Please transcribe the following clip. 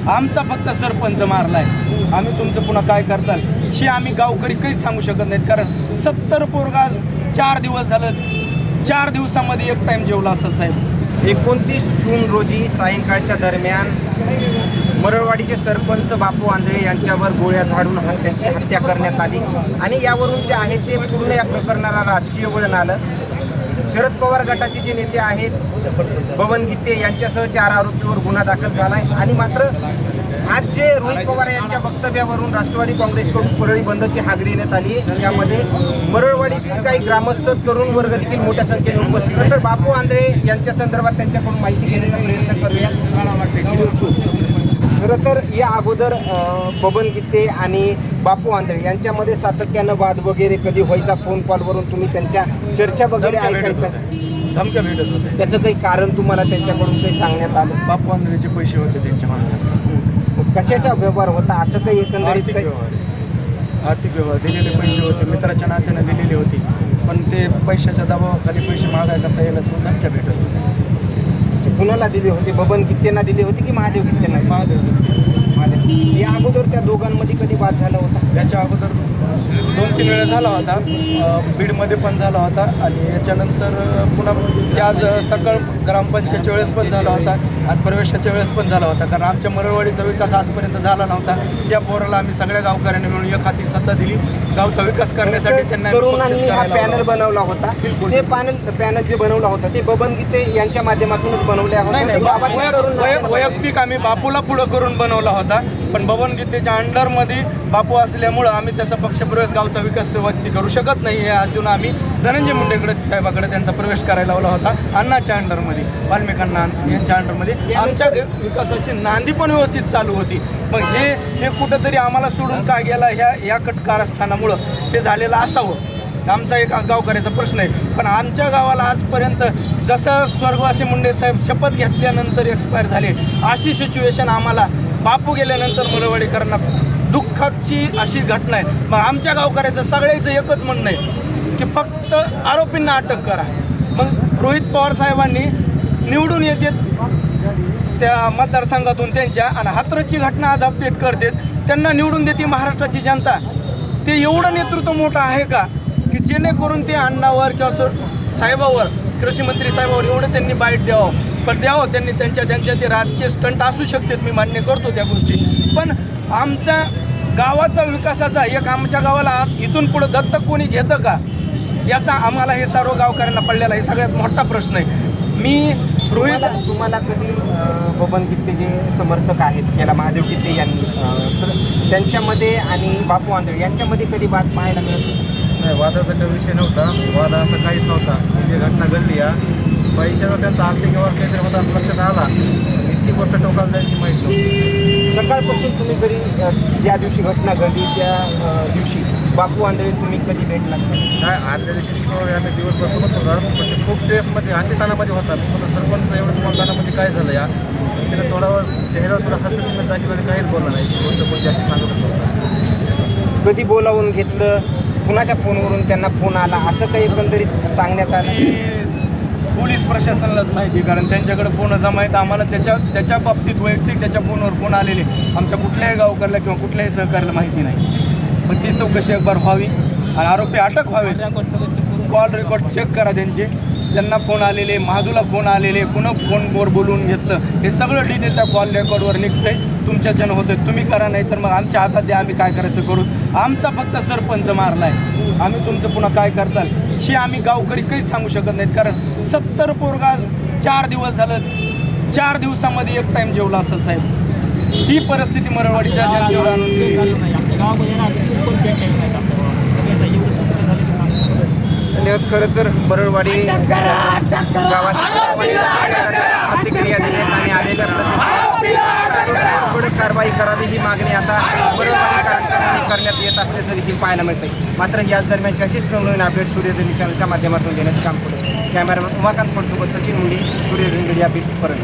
आमचा फक्त सरपंच मारलाय, आम्ही तुमचं पुन्हा काय करताल हे आम्ही गावकरी काहीच सांगू शकत नाहीत. कारण 70 पोरगा 4 दिवस झालं, 4 दिवसामध्ये एक टाईम जेवला असेल साहेब. 29 जून रोजी सायंकाळच्या दरम्यान मरळवाडीचे सरपंच बापू आंधळे यांच्यावर गोळ्या झाडून त्यांची हत्या करण्यात आली आणि यावरून जे आहे ते पूर्ण या प्रकरणाला राजकीय वळण आलं. शरद पवार गटाचे जे नेते आहेत बबन गीते यांच्यासह 4 आरोपीवर गुन्हा दाखल झाला आहे आणि मात्र आज जे रोहित पवार यांच्या वक्तव्यावरून राष्ट्रवादी काँग्रेसकडून परळी बंदची हाक देण्यात आली आहे, यामध्ये मरळवाडीतील काही ग्रामस्थ तरुण वर्ग देखील मोठ्या संख्येने उपस्थित आहेत. तर बापू आंधळे यांच्या संदर्भात त्यांच्याकडून माहिती घेण्याचा प्रयत्न करूया. खरं तर या अगोदर बबन गीते आणि बापू आंधळे यांच्यामध्ये सातत्यानं वाद वगैरे कधी व्हायचा, फोन कॉलवरून तुम्ही त्यांच्या चर्चा वगैरे ऐकायचा, धमक्या भेटत होते. त्याचं काही कारण तुम्हाला त्यांच्याकडून काही सांगण्यात आलं? बापू आंधळेचे पैसे होते त्यांच्या माणसाकडे. कशाचा व्यवहार होता असं काही एकंदरीत काही? आर्थिक व्यवहार दिलेले पैसे होते, मित्राच्या नात्याने दिलेली होती, पण ते पैशाच्या दबावाखाली पैसे मागाय कसा येईल म्हणून धमक्या भेटत होते. कुणाला दिले होते? बबन गीतेंना दिले होते की महादेव गीतेंना? महादेव. या अगोदर त्या दोघांमध्ये कधी वाद झाला होता? याच्या अगोदर 2-3 वेळा झाला होता, बीडमध्ये पण झाला होता आणि याच्यानंतर पुन्हा आज सकाळ ग्रामपंचायतच्या वेळेस पण झाला होता आणि प्रवेशाच्या वेळेस पण झाला होता. कारण आमच्या मरळवाडीचा विकास आजपर्यंत झाला नव्हता. त्या पोराला आम्ही सगळ्या गावकऱ्यांनी मिळून एक हाती सत्ता दिली गावचा विकास करण्यासाठी. त्यांना तरुणांनी हा पॅनल बनवला होता. ते पॅनल जे बनवला होता ते बबन गीते यांच्या माध्यमातूनच बनवला होता. वैयक्तिक आम्ही बापूला पुढं करून बनवला होता, पण बबन गीतेच्या अंडरमध्ये बापू असल्यामुळं आम्ही त्याचा पक्षप्रवेश गावचा विकास व्यक्ती करू शकत नाही. हे अजून आम्ही धनंजय मुंडेकडे साहेबाकडे त्यांचा प्रवेश करायला लावला होता. अण्णाच्या अंडरमध्ये, वाल्मिक अण्णा यांच्या अंडरमध्ये आमच्या विकासाची नांदी पण व्यवस्थित चालू होती. मग हे कुठंतरी आम्हाला सोडून का गेला ह्या कारस्थानामुळं हे झालेलं असावं, आमचा एक गावकऱ्याचा प्रश्न आहे. पण आमच्या गावाला आजपर्यंत जसं स्वर्गवासी मुंडे साहेब शपथ घेतल्यानंतर एक्सपायर झाले, अशी सिच्युएशन आम्हाला बापू गेल्यानंतर मरळवाडीकरांना दुःखाची अशी घटना आहे. मग आमच्या गावकऱ्याचं सगळ्याचं एकच म्हणणं आहे की फक्त आरोपींना अटक करा. मग रोहित पवार साहेबांनी निवडून येतात त्या मतदारसंघातून त्यांच्या आणि हाथरसची घटना आज अपडेट करतात, त्यांना निवडून देते महाराष्ट्राची जनता. ते एवढं नेतृत्व मोठं आहे का की जेणेकरून ते अण्णावर किंवा साहेबावर, कृषी मंत्री साहेबावर एवढं त्यांनी बाईट द्यावं. पण द्यावं त्यांनी त्यांच्या ते राजकीय स्टंट असू शकतात, मी मान्य करतो त्या गोष्टी. पण आमच्या गावाचा विकासाचा एक आमच्या गावाला इथून पुढं दत्तक कोणी घेतं का, याचा आम्हाला हे सर्व गावकऱ्यांना पडलेला हे सगळ्यात मोठा प्रश्न आहे. मी रोहित, तुम्हाला कधी बबन गीते जे समर्थक आहेत त्याला महादेव गीते यांनी, तर त्यांच्यामध्ये आणि बापू आंधळे यांच्यामध्ये कधी वाद पाहायला मिळत नाही? वादाचा काही विषय नव्हता, वाद असा काहीच नव्हता. जी घटना घडली या पैशाचा त्यांचा आर्थिक व्यवहार काहीतरी होता असं लक्षात आला, इतकी गोष्ट टोकाला जायची माहीत नव्हती. सकाळपासून तुम्ही कधी ज्या दिवशी घटना घडली त्या दिवशी बापू आंधळे तुम्ही कधी भेटला? काय आदल्या दिवशी शुक्रवारी आम्ही दिवस बसवत होता, पण ते खूप स्ट्रेसमध्ये अंतितानामध्ये होता. मी म्हणलं सरपंच एवढं तुम्हाला तानामध्ये काय झालं या? तिला थोडा चेहऱ्यावर थोडा हास्यस्मित दाखवलं आणि काहीच बोलला नाही. ती गोष्ट कोणती अशी सांगत होतो. कधी बोलावून घेतलं, कुणाच्या फोनवरून त्यांना फोन आला, असं काही एकंदरीत सांगण्यात आलं? पोलीस प्रशासनालाच माहिती, कारण त्यांच्याकडे फोन जमा आहेत. आम्हाला त्याच्या बाबतीत वैयक्तिक त्याच्या फोनवर फोन आलेले आमच्या कुठल्याही गावकऱ्याला किंवा कुठल्याही सहकार्याला माहिती नाही. पण ती चौकशी एक बार व्हावी आणि आरोपी अटक व्हावे. कॉल रेकॉर्ड चेक करा त्यांना फोन आलेले, महादूला फोन आलेले, कुणा फोनवर बोलवून घेतलं, हे सगळं डिटेल त्या कॉल रेकॉर्डवर निघतंय. तुमच्याच्यानं होतं, तुम्ही करा, नाही तर मग आमच्या हातात द्या, आम्ही काय करायचं करू. आमचा फक्त सरपंच मारलाय, आम्ही तुमचं पुन्हा काय करताल हे आम्ही गावकरी काहीच सांगू शकत नाहीत. कारण 70 पोरगा 4 दिवस झालं, 4 दिवसामध्ये एक टाईम जेवला असेल साहेब. ही परिस्थिती मरळवाडीच्या जनतेवर खरं तर मरळवाडी गावात प्रतिक्रिया दिली आणि आलेल्या कडक कारवाई करावी ही मागणी आता मरळवाडी करण्यात येत असल्याचं देखील पाहायला मिळते. मात्र याच दरम्यानची अशीच नवनवीन अपडेट सूर्यधनी चॅनलच्या माध्यमातून देण्याचं काम करू. कॅमेरामॅन उमाकांत पडसोबत सचिन मुंडे, सूर्यधनी मीडिया बीट परत.